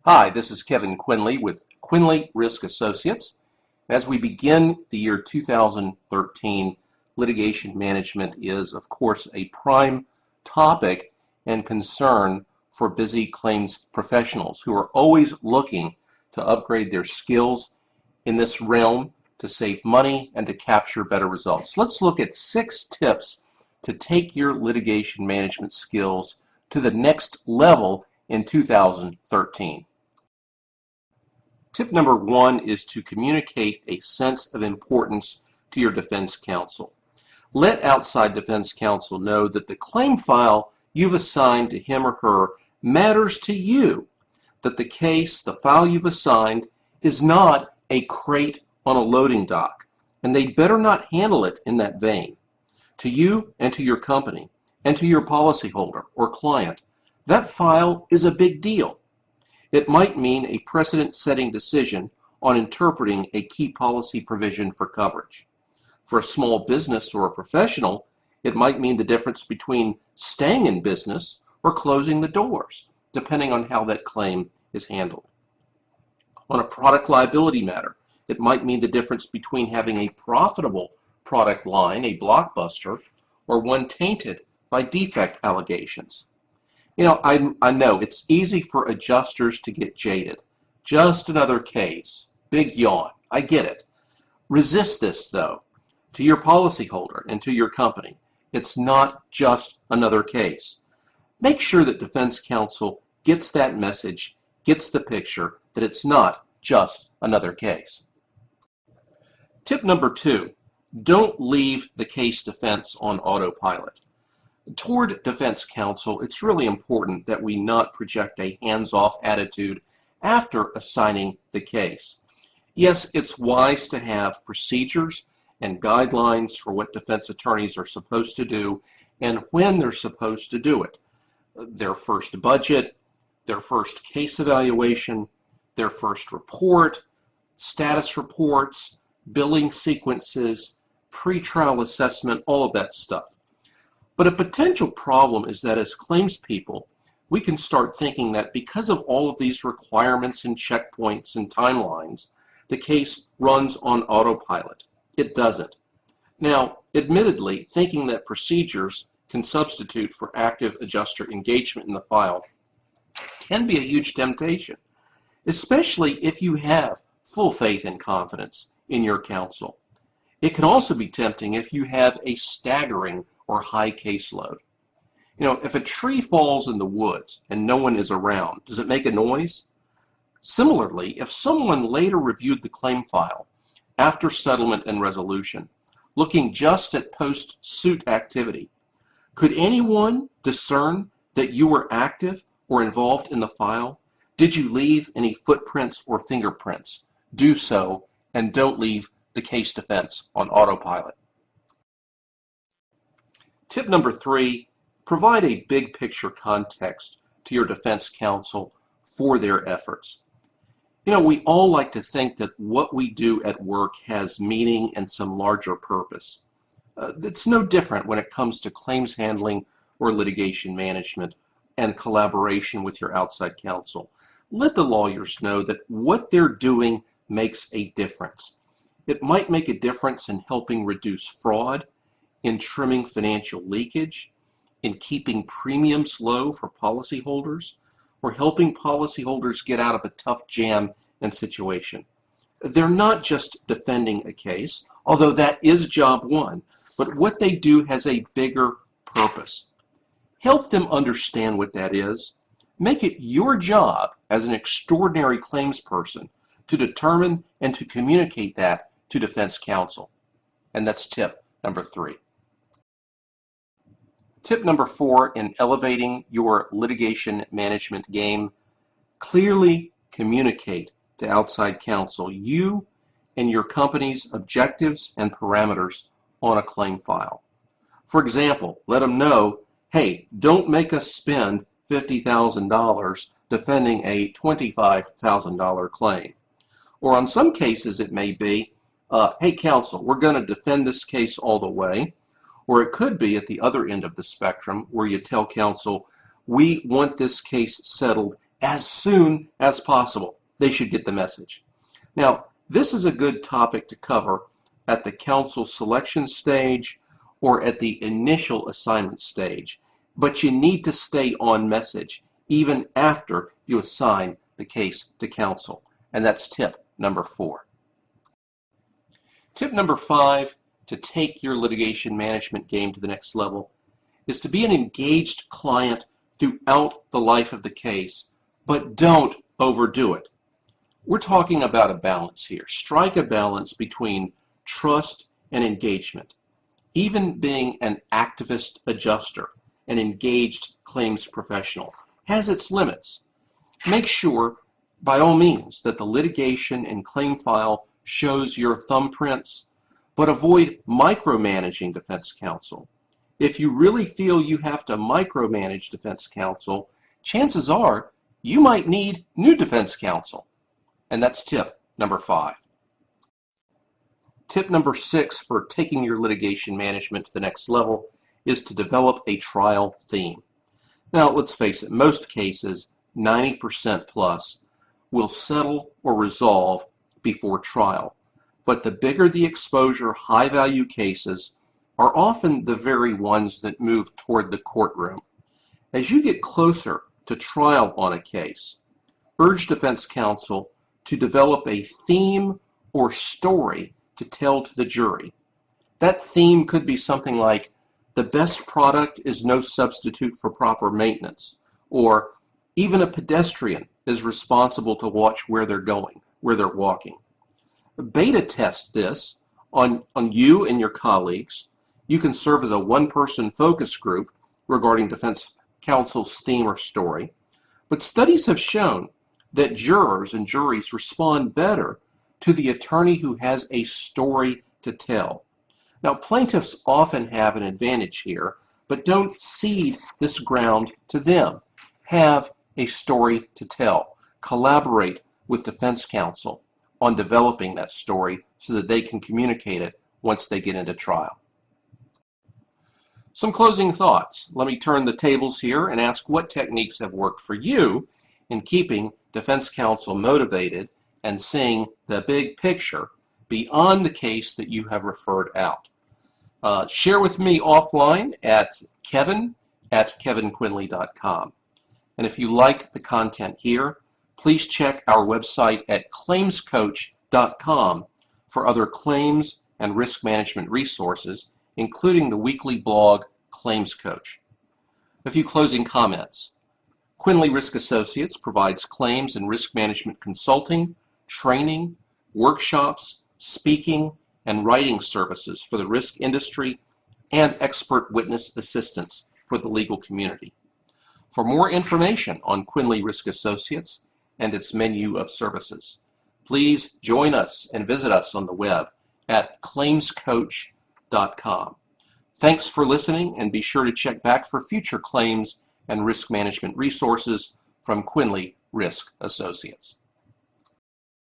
Hi, this is Kevin Quinley with Quinley Risk Associates. As we begin the year 2013, litigation management is, of course, a prime topic and concern for busy claims professionals who are always looking to upgrade their skills in this realm to save money and to capture better results. Let's look at 6 tips to take your litigation management skills to the next level in 2013. Tip number 1 is to communicate a sense of importance to your defense counsel. Let outside defense counsel know that the claim file you've assigned to him or her matters to you, that the case, the file you've assigned, is not a crate on a loading dock, and they'd better not handle it in that vein. To you and to your company and to your policyholder or client, that file is a big deal. It might mean a precedent-setting decision on interpreting a key policy provision for coverage. For a small business or a professional, it might mean the difference between staying in business or closing the doors, depending on how that claim is handled. On a product liability matter, it might mean the difference between having a profitable product line, a blockbuster, or one tainted by defect allegations. You know, I know it's easy for adjusters to get jaded. Just another case. Big yawn. I get it. Resist this, though. To your policyholder and to your company, it's not just another case. Make sure that defense counsel gets that message, gets the picture that it's not just another case. Tip number 2, don't leave the case defense on autopilot. Toward defense counsel, it's really important that we not project a hands-off attitude after assigning the case. Yes, it's wise to have procedures and guidelines for what defense attorneys are supposed to do and when they're supposed to do it. Their first budget, their first case evaluation, their first report, status reports, billing sequences, pretrial assessment, all of that stuff. But a potential problem is that as claims people, we can start thinking that because of all of these requirements and checkpoints and timelines, the case runs on autopilot. It doesn't. Now, admittedly, thinking that procedures can substitute for active adjuster engagement in the file can be a huge temptation, especially if you have full faith and confidence in your counsel. It can also be tempting if you have a staggering or high caseload. You know, if a tree falls in the woods and no one is around, does it make a noise? Similarly, if someone later reviewed the claim file after settlement and resolution, looking just at post-suit activity, could anyone discern that you were active or involved in the file? Did you leave any footprints or fingerprints? Do so, and don't leave the case defense on autopilot. Tip number 3, provide a big picture context to your defense counsel for their efforts. You know, we all like to think that what we do at work has meaning and some larger purpose. It's no different when it comes to claims handling or litigation management and collaboration with your outside counsel. Let the lawyers know that what they're doing makes a difference. It might make a difference in helping reduce fraud, in trimming financial leakage, in keeping premiums low for policyholders, or helping policyholders get out of a tough jam and situation. They're not just defending a case, although that is job 1, but what they do has a bigger purpose. Help them understand what that is. Make it your job as an extraordinary claims person to determine and to communicate that to defense counsel. And that's tip number 3. Tip number 4 in elevating your litigation management game, clearly communicate to outside counsel you and your company's objectives and parameters on a claim file. For example, let them know, hey, don't make us spend $50,000 defending a $25,000 claim. Or on some cases it may be, hey counsel, we're going to defend this case all the way. Or it could be at the other end of the spectrum where you tell counsel, we want this case settled as soon as possible. They should get the message. Now, this is a good topic to cover at the counsel selection stage or at the initial assignment stage, but you need to stay on message even after you assign the case to counsel, and that's tip number 4. Tip number 5 to take your litigation management game to the next level is to be an engaged client throughout the life of the case, but don't overdo it. We're talking about a balance here. Strike a balance between trust and engagement. Even being an activist adjuster, an engaged claims professional, has its limits. Make sure, by all means, that the litigation and claim file shows your thumbprints, but avoid micromanaging defense counsel. If you really feel you have to micromanage defense counsel, chances are you might need new defense counsel. And that's tip number 5. Tip number 6 for taking your litigation management to the next level is to develop a trial theme. Now, let's face it, most cases, 90% plus, will settle or resolve before trial. But the bigger the exposure, high-value cases are often the very ones that move toward the courtroom. As you get closer to trial on a case, urge defense counsel to develop a theme or story to tell to the jury. That theme could be something like, the best product is no substitute for proper maintenance, or even a pedestrian is responsible to watch where they're going, where they're walking. Beta test this on you and your colleagues. You can serve as a one-person focus group regarding defense counsel's theme or story. But studies have shown that jurors and juries respond better to the attorney who has a story to tell. Now, plaintiffs often have an advantage here, but don't cede this ground to them. Have a story to tell. Collaborate with defense counsel on developing that story so that they can communicate it once they get into trial. Some closing thoughts. Let me turn the tables here and ask what techniques have worked for you in keeping defense counsel motivated and seeing the big picture beyond the case that you have referred out. Share with me offline at kevin@kevinquinley.com. And if you liked the content here, please check our website at claimscoach.com for other claims and risk management resources, including the weekly blog Claims Coach. A few closing comments. Quinley Risk Associates provides claims and risk management consulting, training, workshops, speaking, and writing services for the risk industry and expert witness assistance for the legal community. For more information on Quinley Risk Associates and its menu of services, please join us and visit us on the web at claimscoach.com. Thanks for listening, and be sure to check back for future claims and risk management resources from Quinley Risk Associates.